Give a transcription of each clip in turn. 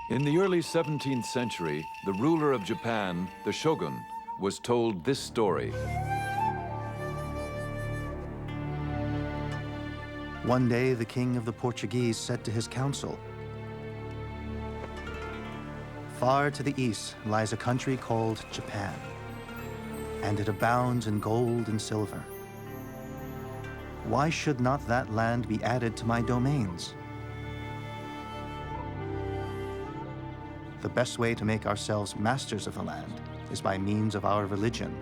In the early 17th century, the ruler of Japan, the shogun, was told this story. One day, the king of the Portuguese said to his council, "Far to the east lies a country called Japan, and it abounds in gold and silver. Why should not that land be added to my domains? The best way to make ourselves masters of the land is by means of our religion,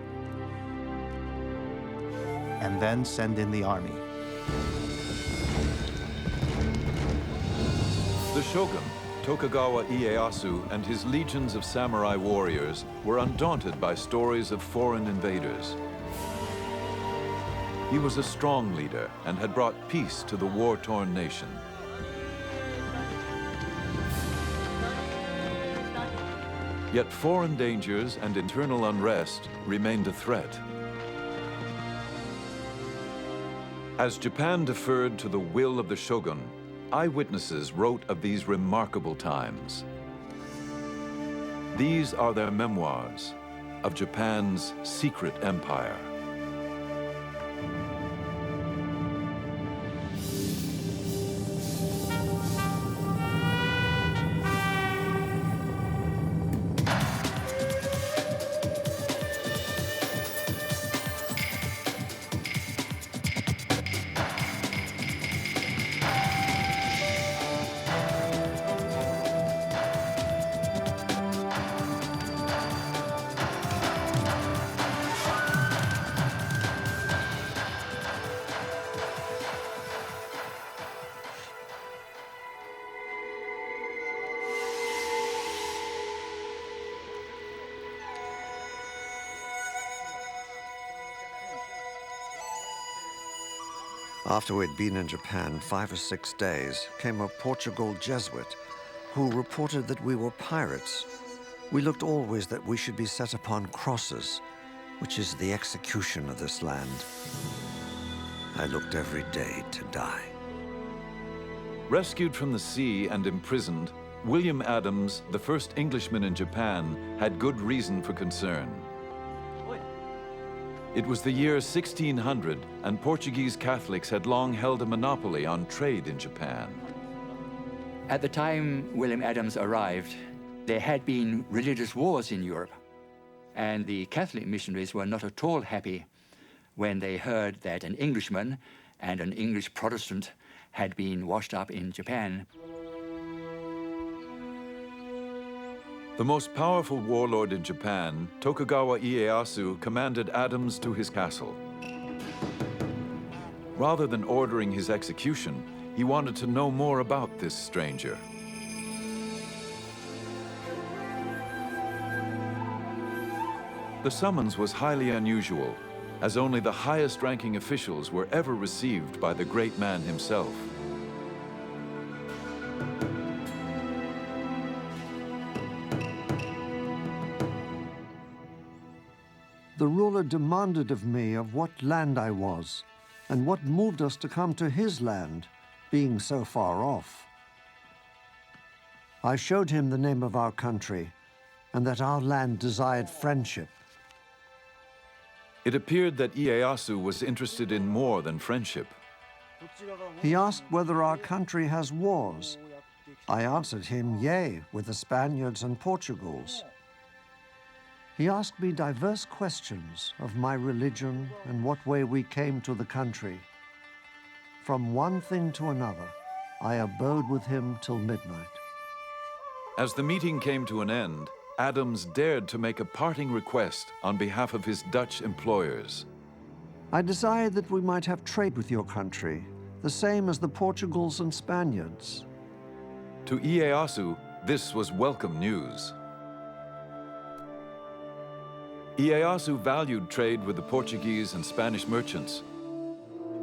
and then send in the army." The shogun, Tokugawa Ieyasu, and his legions of samurai warriors were undaunted by stories of foreign invaders. He was a strong leader and had brought peace to the war-torn nation. Yet foreign dangers and internal unrest remained a threat. As Japan deferred to the will of the shogun, eyewitnesses wrote of these remarkable times. These are their memoirs of Japan's secret empire. After we'd been in Japan 5 or 6 days, came a Portugal Jesuit who reported that we were pirates. We looked always that we should be set upon crosses, which is the execution of this land. I looked every day to die. Rescued from the sea and imprisoned, William Adams, the first Englishman in Japan, had good reason for concern. It was the year 1600, and Portuguese Catholics had long held a monopoly on trade in Japan. At the time William Adams arrived, there had been religious wars in Europe, and the Catholic missionaries were not at all happy when they heard that an Englishman and an English Protestant had been washed up in Japan. The most powerful warlord in Japan, Tokugawa Ieyasu, commanded Adams to his castle. Rather than ordering his execution, he wanted to know more about this stranger. The summons was highly unusual, as only the highest-ranking officials were ever received by the great man himself. The ruler demanded of me of what land I was, and what moved us to come to his land, being so far off. I showed him the name of our country, and that our land desired friendship. It appeared that Ieyasu was interested in more than friendship. He asked whether our country has wars. I answered him, yea, with the Spaniards and Portugals. He asked me diverse questions of my religion and what way we came to the country. From one thing to another, I abode with him till midnight. As the meeting came to an end, Adams dared to make a parting request on behalf of his Dutch employers. I desired that we might have trade with your country, the same as the Portugals and Spaniards. To Ieyasu, this was welcome news. Ieyasu valued trade with the Portuguese and Spanish merchants,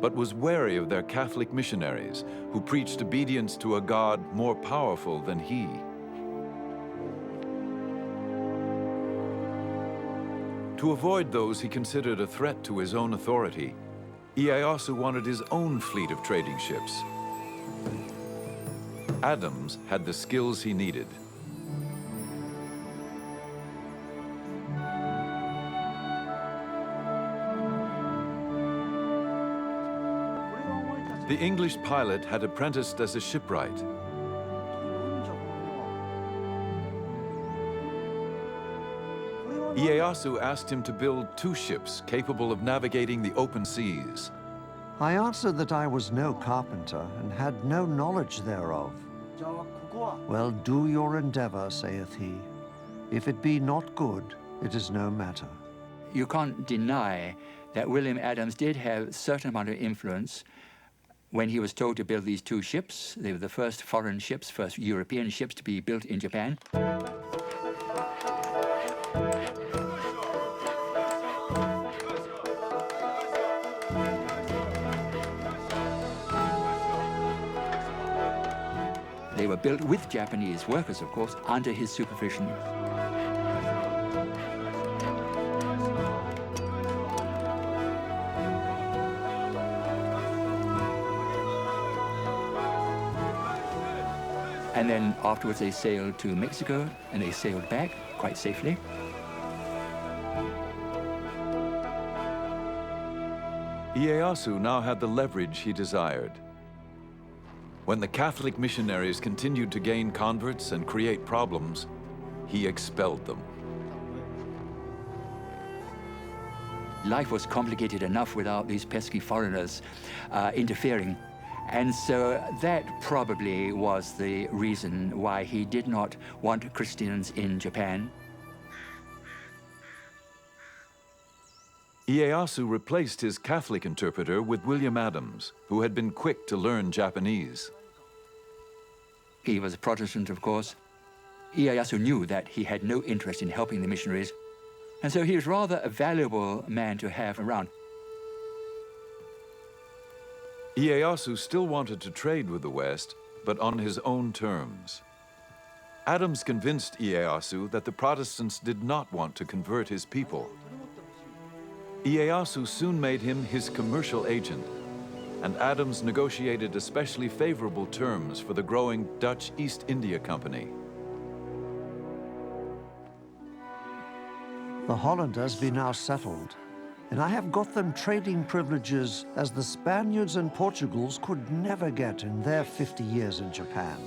but was wary of their Catholic missionaries who preached obedience to a God more powerful than he. To avoid those he considered a threat to his own authority, Ieyasu wanted his own fleet of trading ships. Adams had the skills he needed. The English pilot had apprenticed as a shipwright. Ieyasu asked him to build 2 ships capable of navigating the open seas. I answered that I was no carpenter and had no knowledge thereof. Well, do your endeavor, saith he. If it be not good, it is no matter. You can't deny that William Adams did have a certain amount of influence when he was told to build these 2 ships. They were the first foreign ships, first European ships to be built in Japan. They were built with Japanese workers, of course, under his supervision. And then afterwards they sailed to Mexico, and they sailed back quite safely. Ieyasu now had the leverage he desired. When the Catholic missionaries continued to gain converts and create problems, he expelled them. Life was complicated enough without these pesky foreigners interfering. And so that probably was the reason why he did not want Christians in Japan. Ieyasu replaced his Catholic interpreter with William Adams, who had been quick to learn Japanese. He was a Protestant, of course. Ieyasu knew that he had no interest in helping the missionaries, and so he was rather a valuable man to have around. Ieyasu still wanted to trade with the West, but on his own terms. Adams convinced Ieyasu that the Protestants did not want to convert his people. Ieyasu soon made him his commercial agent, and Adams negotiated especially favorable terms for the growing Dutch East India Company. The Hollanders be now settled, and I have got them trading privileges as the Spaniards and Portugals could never get in their 50 years in Japan.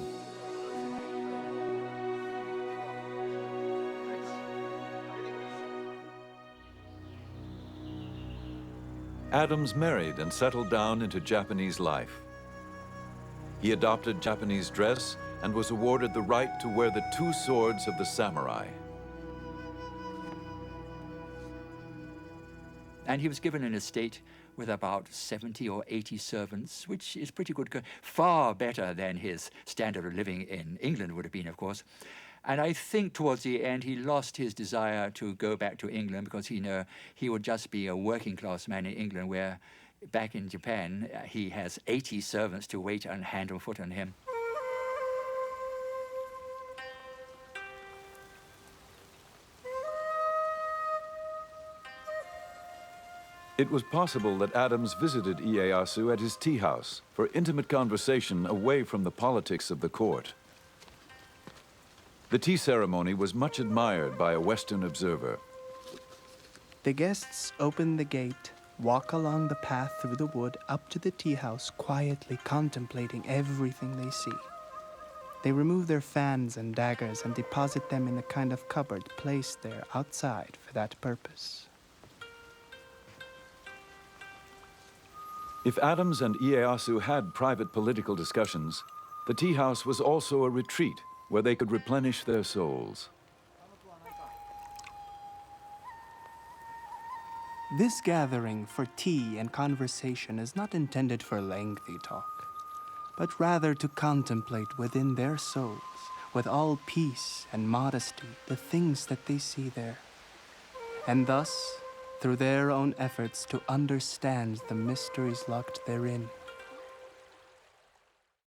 Adams married and settled down into Japanese life. He adopted Japanese dress and was awarded the right to wear the 2 swords of the samurai. And he was given an estate with about 70 or 80 servants, which is pretty good, far better than his standard of living in England would have been, of course. And I think towards the end he lost his desire to go back to England because he would just be a working class man in England, where back in Japan he has 80 servants to wait on hand and foot on him. It was possible that Adams visited Ieyasu at his tea house for intimate conversation away from the politics of the court. The tea ceremony was much admired by a Western observer. The guests open the gate, walk along the path through the wood up to the tea house, quietly contemplating everything they see. They remove their fans and daggers and deposit them in a kind of cupboard placed there outside for that purpose. If Adams and Ieyasu had private political discussions, the tea house was also a retreat where they could replenish their souls. This gathering for tea and conversation is not intended for lengthy talk, but rather to contemplate within their souls, with all peace and modesty, the things that they see there, and thus, through their own efforts, to understand the mysteries locked therein.